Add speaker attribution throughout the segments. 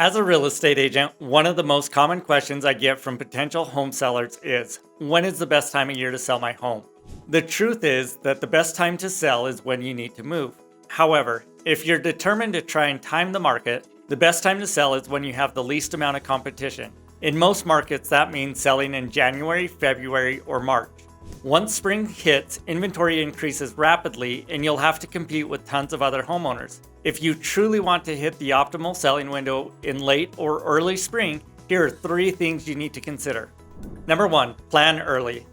Speaker 1: As a real estate agent, one of the most common questions I get from potential home sellers is, when is the best time of year to sell my home? The truth is that the best time to sell is when you need to move. However, if you're determined to try and time the market, the best time to sell is when you have the least amount of competition. In most markets, that means selling in January, February, or March. Once spring hits, inventory increases rapidly and you'll have to compete with tons of other homeowners. If you truly want to hit the optimal selling window in late or early spring, here are 3 things you need to consider. Number 1, plan early.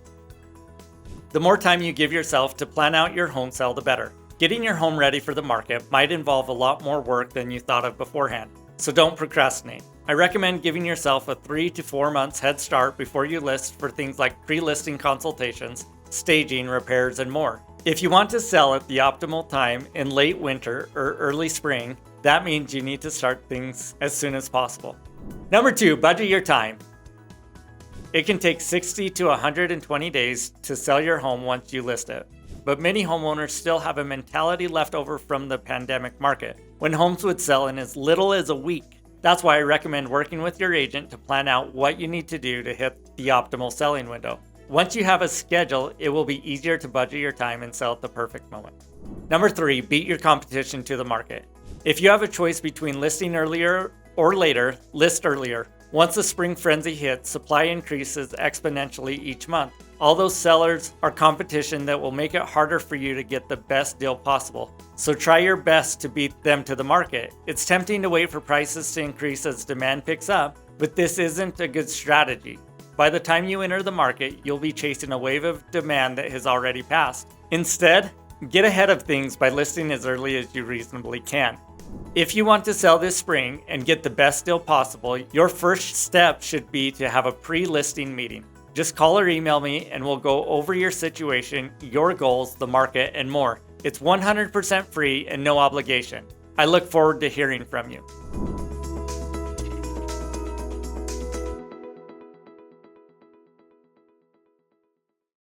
Speaker 1: The more time you give yourself to plan out your home sale, the better. Getting your home ready for the market might involve a lot more work than you thought of beforehand, so don't procrastinate. I recommend giving yourself a 3 to 4 months head start before you list for things like pre-listing consultations, staging, repairs, and more. If you want to sell at the optimal time in late winter or early spring, that means you need to start things as soon as possible. Number 2, budget your time. It can take 60 to 120 days to sell your home once you list it. But many homeowners still have a mentality left over from the pandemic market, when homes would sell in as little as a week. That's why I recommend working with your agent to plan out what you need to do to hit the optimal selling window. Once you have a schedule, it will be easier to budget your time and sell at the perfect moment. Number 3, beat your competition to the market. If you have a choice between listing earlier or later, list earlier. Once the spring frenzy hits, supply increases exponentially each month. All those sellers are competition that will make it harder for you to get the best deal possible. So try your best to beat them to the market. It's tempting to wait for prices to increase as demand picks up, but this isn't a good strategy. By the time you enter the market, you'll be chasing a wave of demand that has already passed. Instead, get ahead of things by listing as early as you reasonably can. If you want to sell this spring and get the best deal possible, your first step should be to have a pre-listing meeting. Just call or email me and we'll go over your situation, your goals, the market, and more. It's 100% free and no obligation. I look forward to hearing from you.